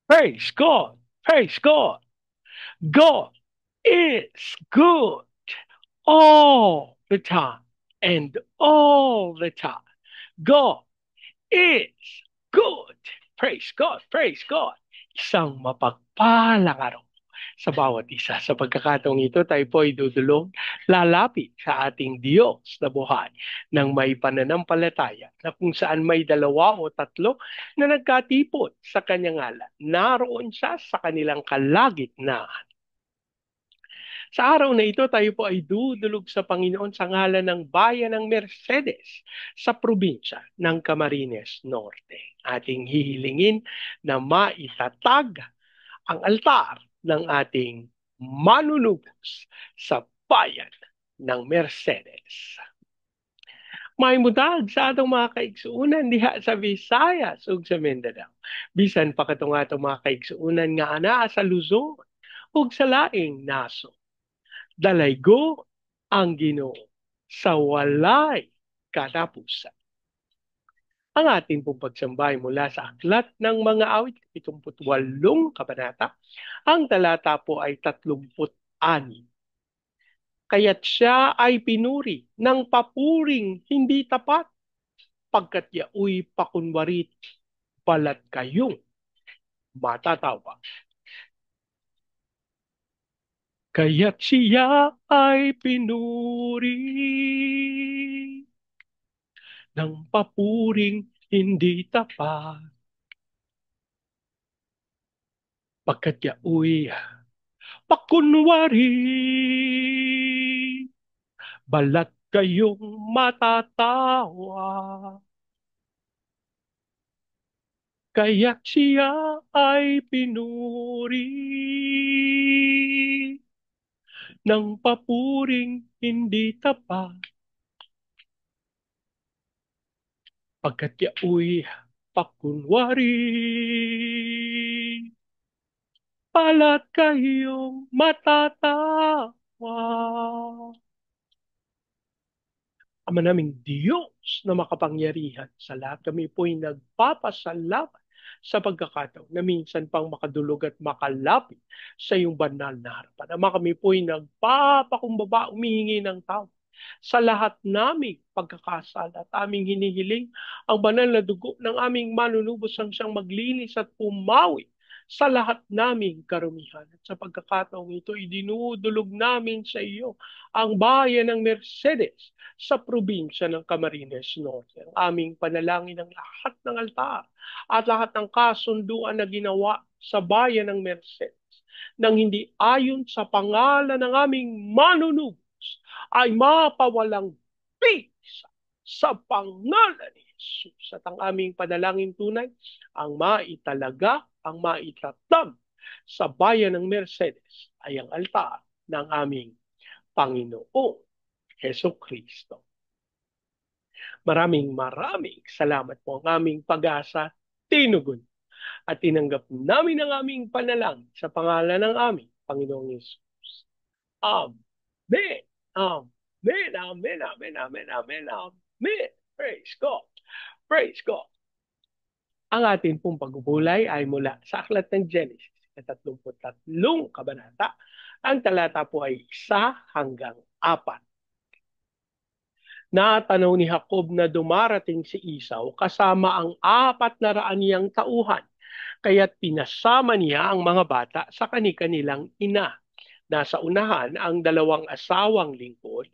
Praise God. Praise God. God is good all the time and all the time. God is good. Praise God. Praise God. Isang mapagpalang araw sa bawat isa. Sa pagkakataong ito, tayo po ay dudulog, lalapit sa ating Diyos na buhay ng may pananampalataya na kung saan may dalawa o tatlo na nagkatipon sa kanyang ngalan. Naroon siya sa kanilang kalagitnaan. Sa araw na ito, tayo po ay dudulog sa Panginoon sa ngalan ng bayan ng Mercedes sa probinsya ng Camarines Norte. Ating hihilingin na maitatag ang altar ng ating manunubos sa bayan ng Mercedes. May mudag sa atong mga kaigsuunan diha sa Visayas ug sa Mindanao. Bisan pa katong atong mga kaigsuunan nga anaa sa Luzon ug sa laing naso. Dalaygo ang Ginoo sa walay katapusan. Ang ating pong pagsambay mula sa Aklat ng Mga Awit, 78 kabanata. Ang talata po ay 36. Kaya't siya ay pinuri ng papuring hindi tapat, pagkat yaoy pakunwarit balat kayong matatawa. Kaya't siya ay pinuri ng papuring hindi tapat, pagkat yaoy pakunwari balat kayong matatawa. Kaya't siya ay pinuri ng papuring hindi tapat, pagkat yaoy pakunwari balat kayong matatawa. Ama naming Diyos na makapangyarihan sa lahat, kami po'y nagpapasalamat sa pagkakataon na minsan pang makadulog at makalapit sa iyong banal na harapan. Ama, kami po'y nagpapakumbaba, umihingi ng tawad sa lahat naming pagkakasala at aming hinihiling ang banal na dugo ng aming manunubos ang siyang maglinis at pumawi sa lahat naming karumihan. At sa pagkakataong ito, idinudulog namin sa iyo ang bayan ng Mercedes sa probinsya ng Camarines Norte. Ang aming panalangin ng lahat ng altar at lahat ng kasunduan na ginawa sa bayan ng Mercedes nang hindi ayon sa pangalan ng aming manunubos ay mapawalang bisa sa pangalan ni Jesus. At ang aming panalangin tunay, ang maitalaga, ang maitatag sa bayan ng Mercedes ay ang altar ng aming Panginoong Heso Kristo. Maraming salamat po ang aming pag-asa, tinugon at tinanggap namin ang aming panalangin sa pangalan ng aming Panginoong Yesus. Amen. Amen. Amen. Amen. Amen. Amen. Amen. Praise God. Praise God. Ang ating pong pagbubulay ay mula sa Aklat ng Genesis, 33 kabanata. Ang talata po ay 1 hanggang 4. Natanaw ni Jacob na dumarating si Esau kasama ang 400 niyang tauhan, kaya't pinasama niya ang mga bata sa kanilang ina. Nasa unahan ang 2 asawang lingkod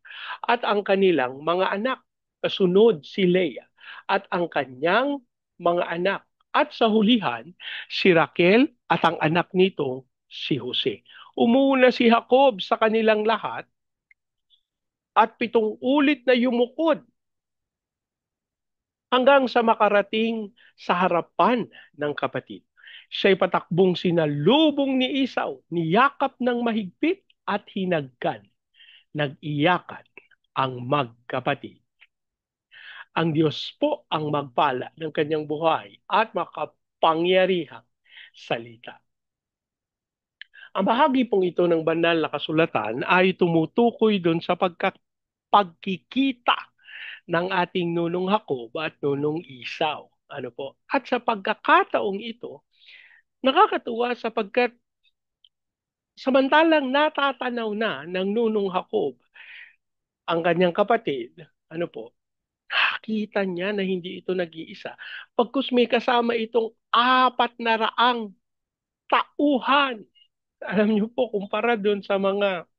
at ang kanilang mga anak. Kasunod si Leah at ang kanyang mga anak. At sa hulihan, si Raquel at ang anak nito si Jose. Umuna si Jacob sa kanilang lahat at 7 ulit na yumukod hanggang sa makarating sa harapan ng kapatid. Siya'y patakbong sinalubong ni Esau, niyakap ng mahigpit at hinagkan. Nag-iyakan ang magkapatid. Ang Diyos po ang magpala ng kanyang buhay at makapangyarihang salita. Ang bahagi pong ito ng banal na kasulatan ay tumutukoy doon sa pagkikita ng ating nunong Jacob at nunong Esau. Ano po? At sa pagkakataong ito, Nakakatuwa sapagkat samantalang natatanaw na ng nunong Jacob ang kanyang kapatid, ano po, nakita niya na hindi ito nag-iisa. Pagkus may kasama itong 400 tauhan. Alam niyo po, kumpara doon sa mga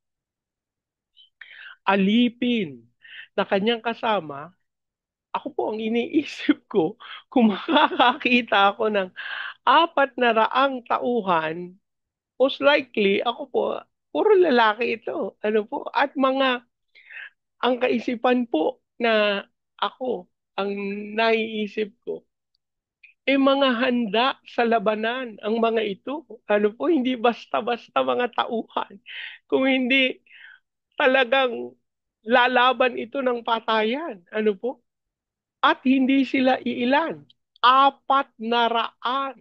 alipin na kanyang kasama, ako po ang iniisip ko, kung makakakita ako ng 400 tauhan, most likely, ako po, puro lalaki ito. Ano po? At ang kaisipan po na ako, ang naiisip ko, mga handa sa labanan ang mga ito. Ano po, hindi basta-basta mga tauhan. Kung hindi talagang lalaban ito ng patayan. Ano po? At hindi sila iilan. 400.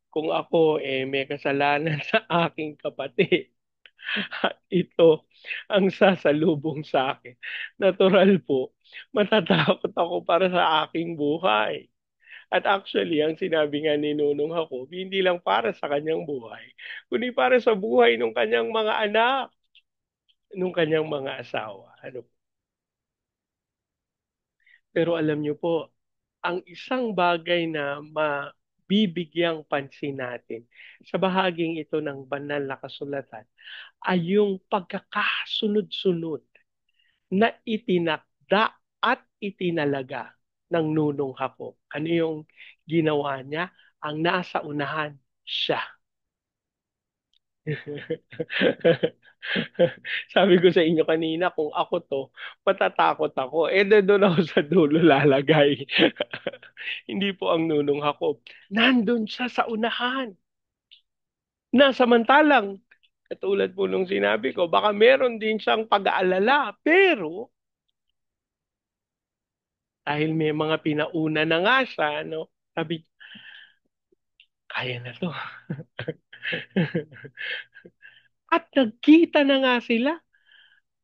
Kung ako may kasalanan sa aking kapatid at ito ang sasalubong sa akin. Natural po, matatakot ako para sa aking buhay. At actually, ang sinabi nga ni Nunong Jacob, hindi lang para sa kanyang buhay, kundi para sa buhay ng kanyang mga anak, ng kanyang mga asawa. Ano? Pero alam niyo po, ang isang bagay na mabibigyang pansin natin sa bahaging ito ng banal na kasulatan ay yung pagkakasunod-sunod na itinakda at itinalaga ng nunong Jacob. Ano yung ginawa niya? Ang nasa unahan, siya. Sabi ko sa inyo kanina, kung ako to, patatakot ako. Doon ako sa dulo lalagay. Hindi po ang nunong Jacob. Nandun siya sa unahan. Na samantalang, katulad po nung sinabi ko, baka meron din siyang pag-aalala. Pero, dahil may mga pinauna na nga siya, no? Sabi, kaya na to. At nagkita na nga sila.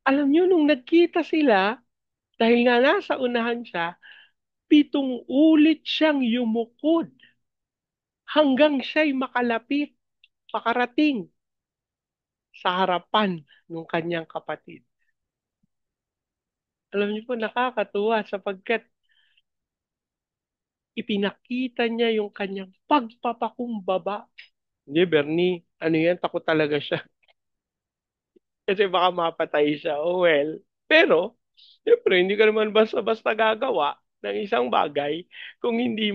Alam nyo, nung nagkita sila, dahil nga nasa unahan siya, 7 ulit siyang yumukod hanggang siya'y makarating sa harapan ng kanyang kapatid. Alam niyo po, nakakatuwa sapagkat ipinakita niya yung kanyang pagpapakumbaba. Hindi, Bernie, ano yan, takot talaga siya. Kasi baka mapatay siya. Oh well. Pero, siyempre, hindi ka naman basta-basta gagawa ng isang bagay kung hindi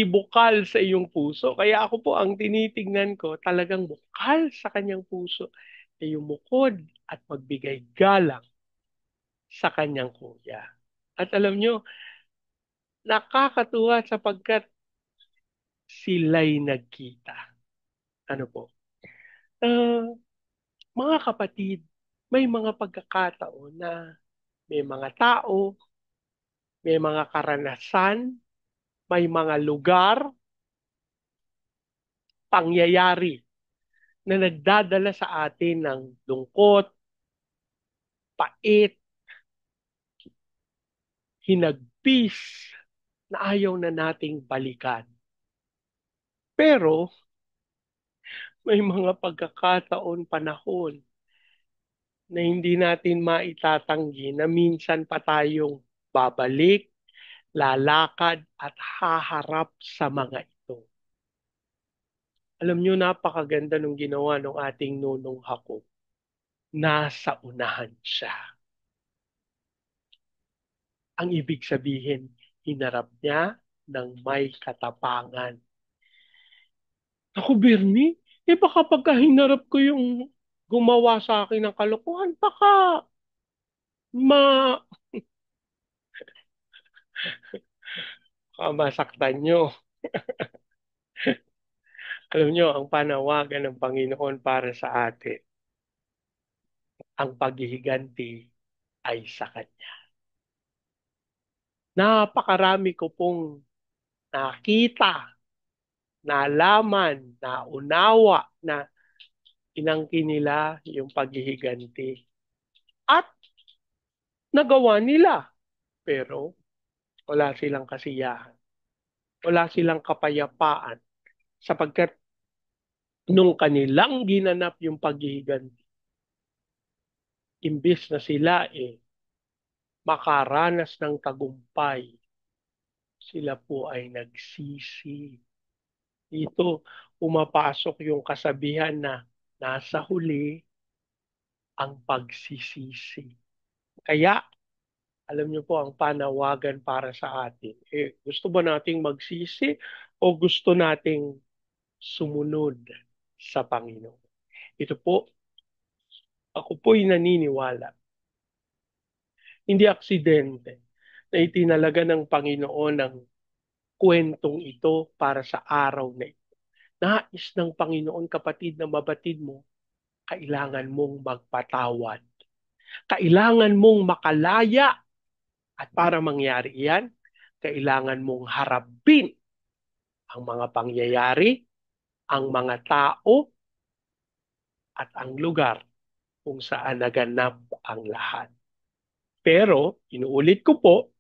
bukal sa iyong puso. Kaya ako po ang tinitingnan ko, talagang bukal sa kanyang puso ay yumukod at magbigay galang sa kanyang kuya. At alam nyo, nakakatuwa sapagkat sila'y nagkita. Ano po? Uh, mga kapatid, may mga pagkakataon na may mga tao, may mga karanasan, may mga lugar, pangyayari na nagdadala sa atin ng lungkot, pait, hinagpis na ayaw na nating balikan. Pero may mga pagkakataon, panahon na hindi natin maitatanggi na minsan pa tayong babalik, lalakad at haharap sa mga ito. Alam nyo, napakaganda nung ginawa ng ating nunong Jacob. Nasa unahan siya. Ang ibig sabihin, hinarap niya ng may katapangan. Ako, Bernie, baka pagka hinarap ko yung gumawa sa akin ng kalokohan, baka ma masaktan nyo. Alam nyo, ang panawagan ng Panginoon para sa atin, ang paghihiganti ay sa Kanya. Napakarami ko pong nakita, nalaman, naunawa na inangkin nila yung paghihiganti. At nagawa nila. Pero wala silang kasiyahan, wala silang kapayapaan, sapagkat nung kanilang ginanap yung paghihiganti, imbis na sila makaranas ng tagumpay, sila po ay nagsisi. Dito pumapasok yung kasabihan na nasa huli ang pagsisisi. Kaya, alam niyo po ang panawagan para sa atin. Gusto ba nating magsisi o gusto nating sumunod sa Panginoon? Ito po, ako po'y naniniwala. Hindi aksidente na itinalaga ng Panginoon ang kwentong ito para sa araw na ito. Nais ng Panginoon, kapatid, na mabatid mo, kailangan mong magpatawad. Kailangan mong makalaya. At para mangyari yan, kailangan mong harapin ang mga pangyayari, ang mga tao, at ang lugar kung saan naganap ang lahat. Pero, inuulit ko po,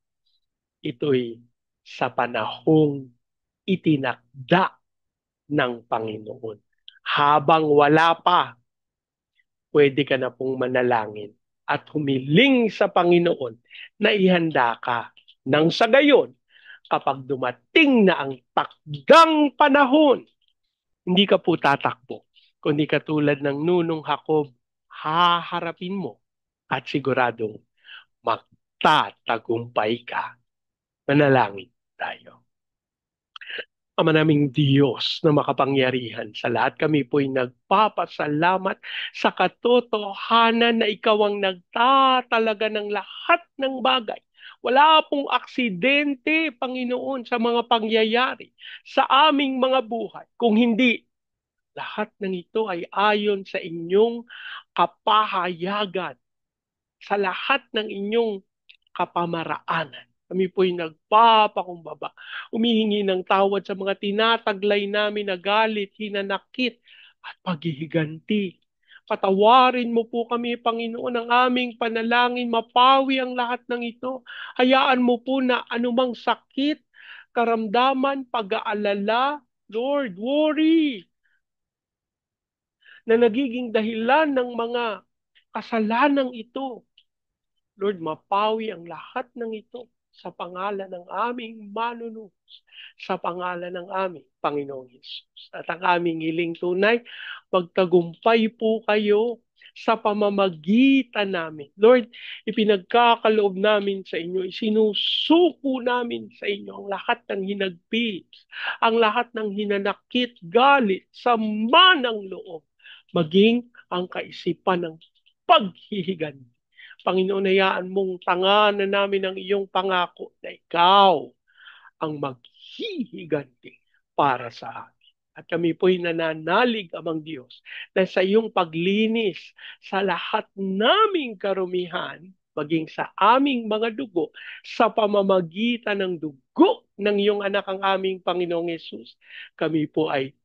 ito'y sa panahong itinakda ng Panginoon. Habang wala pa, pwede ka na pong manalangin at humiling sa Panginoon na ihanda ka. Nang sa gayon, kapag dumating na ang takdang panahon, hindi ka po tatakbo, kundi katulad ng nunong Hakob, haharapin mo at siguradong magtatagumpay ka. Manalangin tayo. Ama naming Diyos na makapangyarihan sa lahat, kami po'y nagpapasalamat sa katotohanan na ikaw ang nagtatalaga ng lahat ng bagay. Wala pong aksidente, Panginoon, sa mga pangyayari sa aming mga buhay. Kung hindi, lahat ng ito ay ayon sa inyong kapahayagan, sa lahat ng inyong kapamaraanan. Kami po'y nagpapakumbaba, humihingi ng tawad sa mga tinataglay namin na galit, hinanakit, at paghihiganti. Patawarin mo po kami, Panginoon, ang aming panalangin, mapawi ang lahat ng ito. Hayaan mo po na anumang sakit, karamdaman, pag-aalala, Lord, worry, na nagiging dahilan ng mga kasalanang ito, Lord, mapawi ang lahat ng ito sa pangalan ng aming manunubos, sa pangalan ng aming Panginoong Yesus. At ang aming hiling tunay, magtagumpay po kayo sa pamamagitan namin. Lord, ipinagkakaloob namin sa inyo, isinusuko namin sa inyo ang lahat ng hinagpis, ang lahat ng hinanakit, galit, sama ng loob, maging ang kaisipan ng paghihigan. Panginoon, hayaan mong tanganan namin ang iyong pangako na ikaw ang maghihiganti para sa amin. At kami po'y nananalig, Amang Diyos, na sa iyong paglinis sa lahat naming karumihan, maging sa aming mga dugo, sa pamamagitan ng dugo ng iyong anak ang aming Panginoong Yesus, kami po ay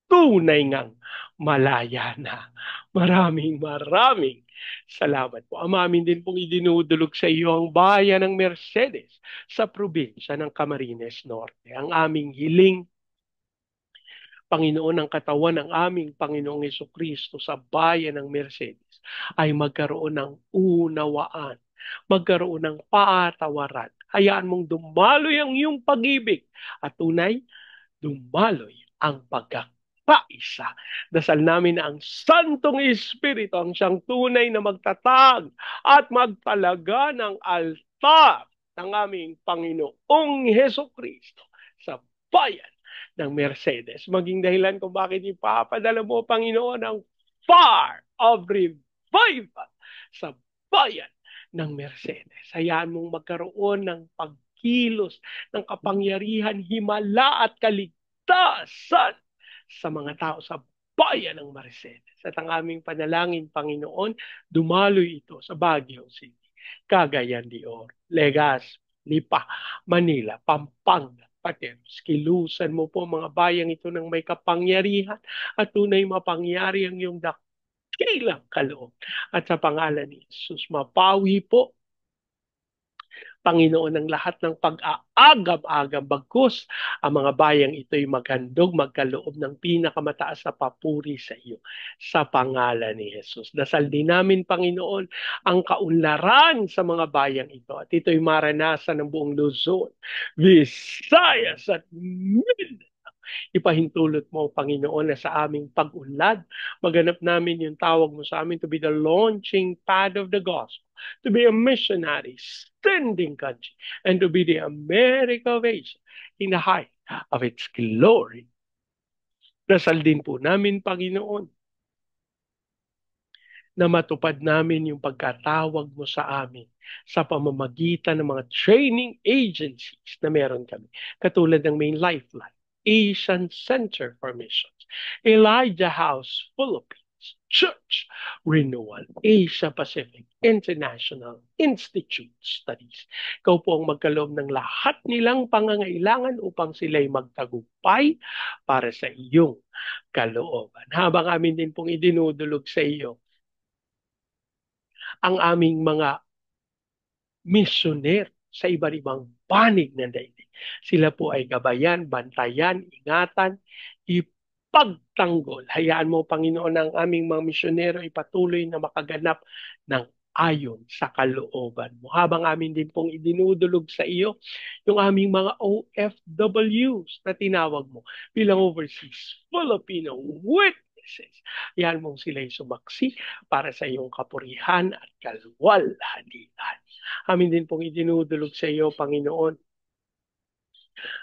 tunay ngang malaya na. Maraming maraming salamat po. Amamin din pong idinudulog sa iyo ang bayan ng Mercedes sa probinsya ng Camarines Norte. Ang aming hiling, Panginoon, ng katawan ng aming Panginoong Kristo sa bayan ng Mercedes ay magkaroon ng unawaan, magkaroon ng paatawaran. Hayaan mong dumaloy ang iyong pag-ibig at tunay, dumaloy ang pagkakaisa. Dasal namin na ang Santong Espiritu ang siyang tunay na magtatag at magtalaga ng altar ng aming Panginoong Heso Kristo sa bayan ng Mercedes. Maging dahilan kung bakit ipapadala mo, Panginoon, ang fire of revival sa bayan ng Mercedes. Hayaan mong magkaroon ng pagkilos ng kapangyarihan, himala at kaligtasan sa mga tao sa bayan ng Mercedes. At ang aming panalangin, Panginoon, dumaloy ito sa Baguio City, Cagayan de Oro, Legazpi, Lipa, Manila, Pampanga, Pateros. Kilusan mo po mga bayang ito ng may kapangyarihan at tunay mapangyari ang iyong dakilang kaloob. At sa pangalan ni Jesus, mapawi po Panginoon, ng lahat ng pag-aagam-agam, bagkus ang mga bayang ito'y maghandog, magkaloob ng pinakamataas na papuri sa iyo sa pangalan ni Jesus. Dasal din namin, Panginoon, ang kaunlaran sa mga bayang ito at ito'y maranasan ng buong Luzon, Visayas at Mindanao. Ipahintulot mo, Panginoon, na sa aming pag-unlad, maganap namin yung tawag mo sa amin to be the launching pad of the gospel, to be a missionary, standing country, and to be the America of Asia in the height of its glory. Dasal din po namin, Panginoon, na matupad namin yung pagkatawag mo sa amin sa pamamagitan ng mga training agencies na meron kami. Katulad ng Main Lifeline, Asian Center for Missions, Elijah House Philippines, Church Renewal, Asia Pacific International Institute Studies. Ikaw po ang magkaloob ng lahat nilang pangangailangan upang sila'y magtagumpay para sa iyong kalooban. Habang amin din pong idinudulog sa iyo ang aming mga misyoner sa iba't ibang panig ng daigdig. Sila po ay gabayan, bantayan, ingatan, ipagtanggol. Hayaan mo, Panginoon, ang aming mga misyonero ay patuloy na makaganap ng ayon sa kalooban mo. Habang amin din pong idinudulog sa iyo yung aming mga OFWs na tinawag mo bilang overseas Filipino witnesses. Yan mong sila'y sumaksi para sa iyong kapurihan at kalwalhatian. Amin din pong idinudulog sa iyo, Panginoon,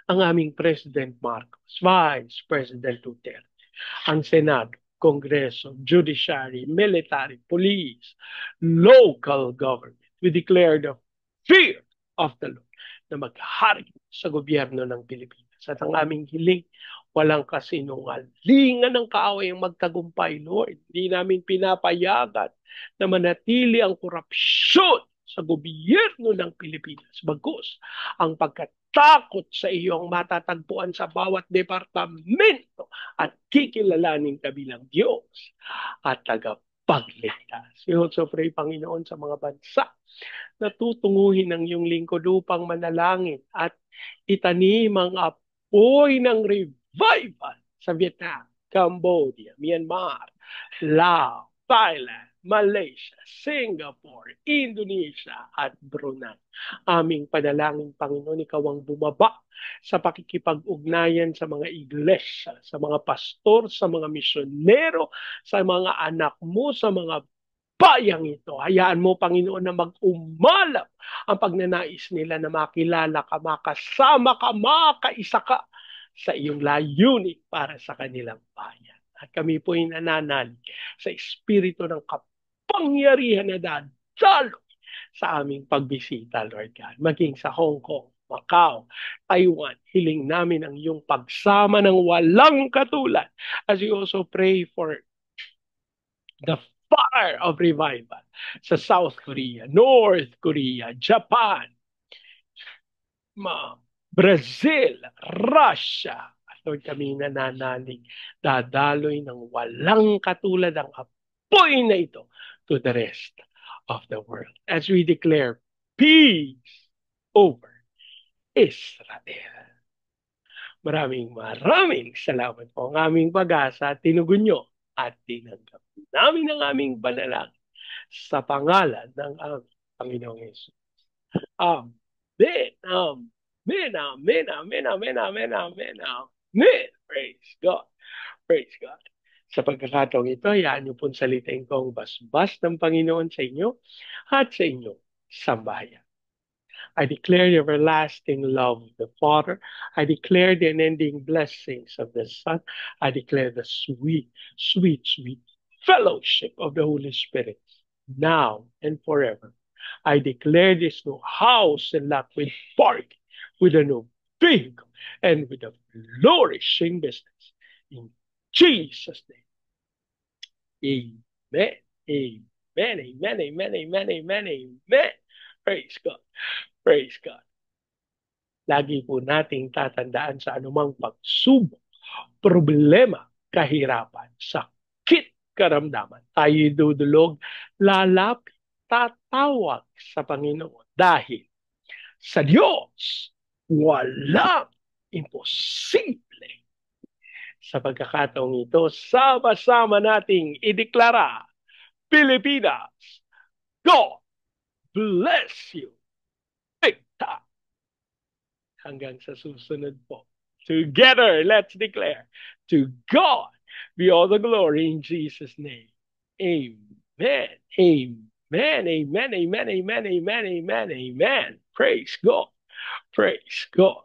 ang aming President Marcos, Vice President Duterte, ang Senado, Kongreso, Judiciary, Military, Police, local government. We declare the fear of the Lord na maghari sa gobyerno ng Pilipinas. At ang aming hiling, walang kasinungalingan ng kaaway ang magtagumpay, Lord. Hindi namin pinapayagan na manatili ang korupsyon sa gobyerno ng Pilipinas. Bagkus, ang pagkatakot sa iyo ang matatagpuan sa bawat departamento at kikilalanin ka bilang Diyos at tagapagligtas. We also pray, Panginoon, sa mga bansa na tutunguhin ng iyong lingkod upang manalangin at itanim ang apoy ng revival sa Vietnam, Cambodia, Myanmar, Laos, Thailand, Malaysia, Singapore, Indonesia at Brunei. Aming panalangin, Panginoon, ikaw ang bumaba sa pakikipag-ugnayan sa mga iglesia, sa mga pastor, sa mga misyonero, sa mga anak mo, sa mga bayang ito. Hayaan mo, Panginoon, na mag-umalap ang pagnanais nila na makilala ka, makasama ka, makaisa ka sa iyong layunin para sa kanilang bayan. At kami po ay nananalig sa espiritu ng kapangyarihan na dadalo sa aming pagbisita, Lord God. Maging sa Hong Kong, Macau, Taiwan, hiling namin ang iyong pagsama ng walang katulad. As we also pray for the fire of revival sa South Korea, North Korea, Japan, Brazil, Russia. At Lord, kami nananalig, dadaloy ng walang katulad ang apoy na ito to the rest of the world. As we declare peace over Israel. Maraming salamat po ang aming pag-asa at tinugon nyo at tinanggap namin ang aming panalangin sa pangalan ng aming Panginoong Yesus. Amen. Amen. Amen. Amen. Amen. Amen. Amen. Amen. Praise God. Praise God. Sa pagkakataong ito, hayaan niyo pong salitain ko ang basbas ng Panginoon sa inyo at sa inyong sambahayan. I declare the everlasting love of the Father. I declare the unending blessings of the Son. I declare the sweet, sweet, sweet fellowship of the Holy Spirit now and forever. I declare this new house and lot with park, with a new vehicle, and with a flourishing business. In Jesus' name. Amen. Amen. Amen. Amen. Amen. Amen. Amen. Praise God. Praise God. Lagi po nating tatandaan sa anumang pagsubok, problema, kahirapan, sakit, karamdaman. Tayo dudulog, lalapit, tatawag sa Panginoon dahil Sa Diyos, walang imposible. Sa pagkakataong ito, sama-sama nating ideklara, Pilipinas, God bless you. Big time. Hanggang sa susunod po. Together, let's declare, to God be all the glory in Jesus' name. Amen. Amen. Amen. Amen. Amen. Amen. Amen. Amen. Praise God. Praise God.